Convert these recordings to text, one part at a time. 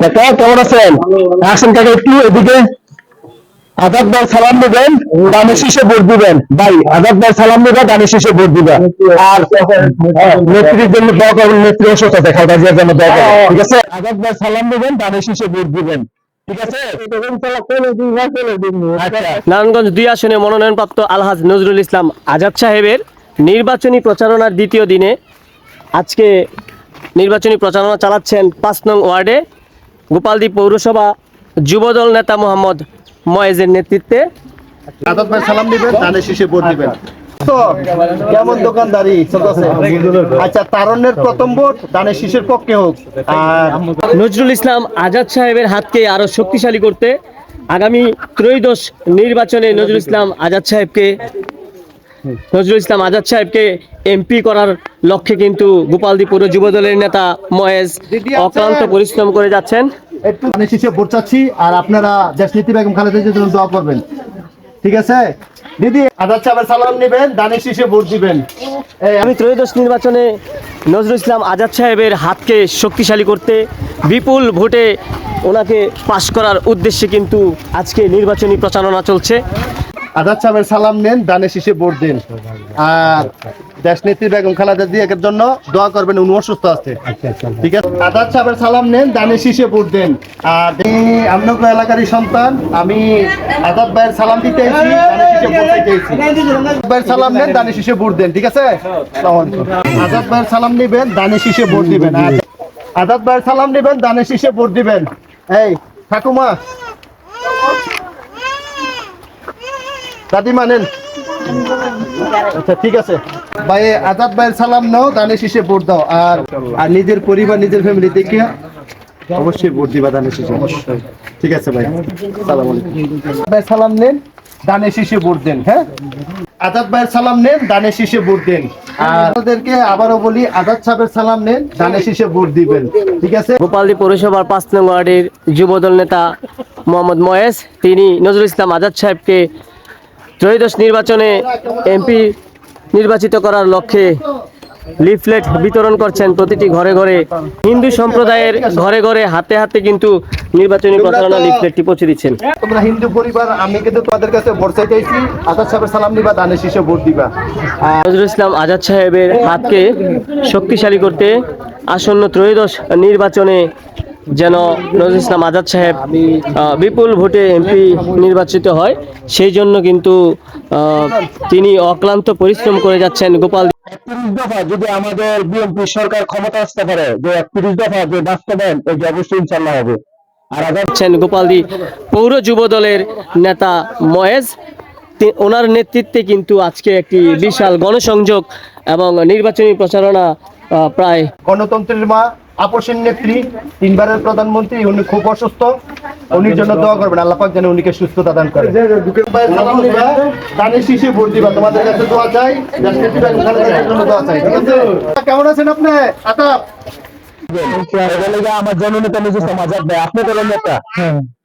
কাকা কেমন আছেন? আসেন কাকা একটু এদিকে। আজাদ ভাই সালাম দিবেন, দানের শীষে ভোট দিবেন। ভাই আজাদ ভাই সালাম দিবেন, দানের শীষে ভোট দিবেন। আর নেত্রীর জন্য দোয়া করবেন, নেত্রী অসুস্থ আছে, খালেদা জিয়ার জন্য দোয়া করবেন, ঠিক আছে? আজাদ ভাই সালাম দিবেন, দানের শীষে ভোট দিবেন, ঠিক আছে? আচ্ছা। নারায়ণগঞ্জ ২ আসনে মনোনয়নপ্রাপ্ত আলহাজ নজরুল ইসলাম আজাদ সাহেবের নির্বাচনী প্রচারণার দ্বিতীয় দিনে আজকে নির্বাচনী প্রচারণা চালাচ্ছেন ৫ নং ওয়ার্ডে গোপালদী পৌরসভা যুবদল নেতা মোহাম্মদ ময়েজের নেতৃত্বে। আজাদ ভাই সালাম দিবেন, ধানের শীষে ভোট দিবেন। তো কেমন দোকানদারি চলতেছে? আচ্ছা, তারুণ্যের প্রথম ভোট ধানের শীষের পক্ষে হোক। আর নজরুল ইসলাম আজাদ সাহেবের হাতকে আরো শক্তিশালী করতে আগামী ত্রয়োদশ নির্বাচনে নজরুল ইসলাম আজাদ সাহেবকে এমপি করার লক্ষ্যে কিন্তু গোপালদী পৌর যুবদলের নেতা ময়েজ অক্লান্ত পরিশ্রম করে যাচ্ছেন। একটু ধানের শীষে ভোট চাচ্ছি, আর আপনারা দেশনেত্রী বেগম খালেদা জিয়ার জন্য দোয়া করবেন, ঠিক আছে? দিদি আজাদ সাহেবের সালাম নেবেন, ধানের শীষে ভোট দিবেন। আমি ত্রয়োদশ নির্বাচনে নজরুল ইসলাম আজাদ সাহেবের হাতকে শক্তিশালী করতে বিপুল ভোটে ওনাকে পাশ করার উদ্দেশ্যে কিন্তু আজকে নির্বাচনী প্রচারণা চলছে। আজাদ সাহেবের সালাম নেন, ধানের শীষে ভোট দিন। আর দেশনেত্রী বেগম খালেদা জিয়ার জন্য দোয়া করবেন, উনি অসুস্থ আছে, ঠিক আছে? আজাদ সাহেবের সালাম নেন, ধানের শীষে ভোট দেন। আর আমনগর এলাকারই সন্তান আমি, আজাদ ভাইয়ের সালাম দিতে এসেছি, ধানের শীষে ভোট দিতে এসেছি। আজাদ ভাইয়ের সালাম নেন, ধানের শীষে ভোট দেন, ঠিক আছে? আজাদ ভাইয়ের সালাম নেবেন, ধানের শীষে ভোট দিবেন। আজাদ ভাইয়ের সালাম নেবেন, ধানের শীষে ভোট দিবেন। এই ঠাকুমা, দাদিমা নেন। আচ্ছা ঠিক আছে ভাই, আজাদ ভাইয়ের সালাম নাও, ধানের শীষে ভোট দাও। আর নিজের পরিবার, নিজের ফ্যামিলি দেখে অবশ্যই ভোট দিবা ধানের শীষে, ঠিক আছে ভাই? সালাম আলাইকুম। ভাই সালাম নেন, ধানের শীষে ভোট দেন। হ্যাঁ, আজাদ ভাইয়ের সালাম নেন, ধানের শীষে ভোট দেন। আর আপনাদেরকে আবারও বলি, আজাদ সাহেবের সালাম নেন, ধানের শীষে ভোট দিবেন, ঠিক আছে? গোপালদী পৌরসভার ৫ নং ওয়ার্ডের যুবদল নেতা মোহাম্মদ ময়েজ তিনি নজরুল ইসলাম আজাদ সাহেবকে ত্রয়োদশ নির্বাচনে এমপি নির্বাচিত করার লক্ষ্যে লিফলেট বিতরণ করছেন প্রতিটি ঘরে ঘরে। হিন্দু সম্প্রদায়ের ঘরে ঘরে হাতে হাতে কিন্তু নির্বাচনী প্রচারণা লিফলেটটি পৌঁছে দিচ্ছেন। তোমরা হিন্দু পরিবার, আমি কিন্তু তোমাদের কাছে ভোট চাইতেছি, আজাদ সাহেবের সালাম দিবা, ধানের শীষে ভোট দিবা। নজরুল ইসলাম আজাদ সাহেবের হাতকে শক্তিশালী করতে আসন্ন ত্রয়োদশ নির্বাচনে যেন নজরুল ইসলাম আজাদ সাহেব বিপুল ভোটে এমপি নির্বাচিত হয়, সেই জন্য কিন্তু তিনি অক্লান্ত পরিশ্রম করে যাচ্ছেন। গোপাল ৩১ দফা যদি আমাদের বিএনপি সরকার ক্ষমতা আসতে পারে, যে ৩১ দফা যে বাস্তবায়ন, এই যে অবশ্যই ইনশাল্লাহ হবে। আর আছেন গোপালদী পৌর যুব দলের নেতা ময়েজ, ওনার নেতৃত্বে কিন্তু আজকে একটি বিশাল গণসংযোগ এবং নির্বাচনী প্রচারণা প্রায়। গণতন্ত্রের মা, আপসের নেত্রী, ৩ বারের প্রধানমন্ত্রী, উনি খুব অসুস্থ, উনির জন্য দোয়া করবেন, আল্লাহ পাক যেন উনিকে সুস্থতা দান করে। সালাম দিবা, ধানের শীষে ভোট দিবা, তোমাদের কাছে দোয়া চাই, দেশনেত্রী বেগম খালেদা জিয়ার জন্য দোয়া চাই, ঠিক আছে? কেমন আছেন আপনি? আতাব আমার জননেতা নজরুল ইসলাম আজাদ ভাই, আপনি করেন নেতা,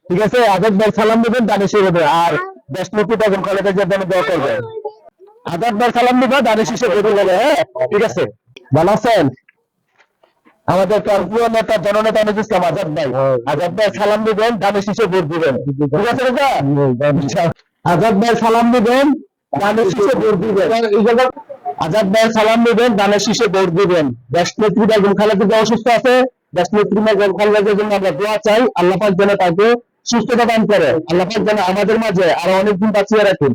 ঠিক আছে? আজাদ ভাই সালাম দেবেন, ধানের শীষে দেবে। আর দেশনেত্রী বেগম খালেদা জিয়ার জন্য দোয়া করবেন। আজাদ ভাই সালাম দিবা, ধানের শীষে ভোট দেবে। হ্যাঁ, ঠিক আছে? ভালো আছেন? আমাদের প্রিয় নেতা, জননেতা নজরুল ইসলাম আজাদ ভাই, আজাদ ভাই সালাম দিবেন, ধানের শীষে ভোট দিবেন, ঠিক আছে? আজাদ ভাই সালাম দিবেন, ধানের শীষে ভোট দিবেন। আজাদ ভাই সালাম দিবেন, ধানের শীষে ভোট দিবেন। দেশনেত্রী বেগম খালেদা জিয়া অসুস্থ আছে, দেশনেত্রী বেগম খালেদা জিয়ার জন্য আমরা দোয়া চাই, আল্লাহ পাক যেন তাকে সুস্থতা দান করে, আল্লাহ পাক যেন আমাদের মাঝে আরো অনেকদিন বাঁচিয়ে রাখেন।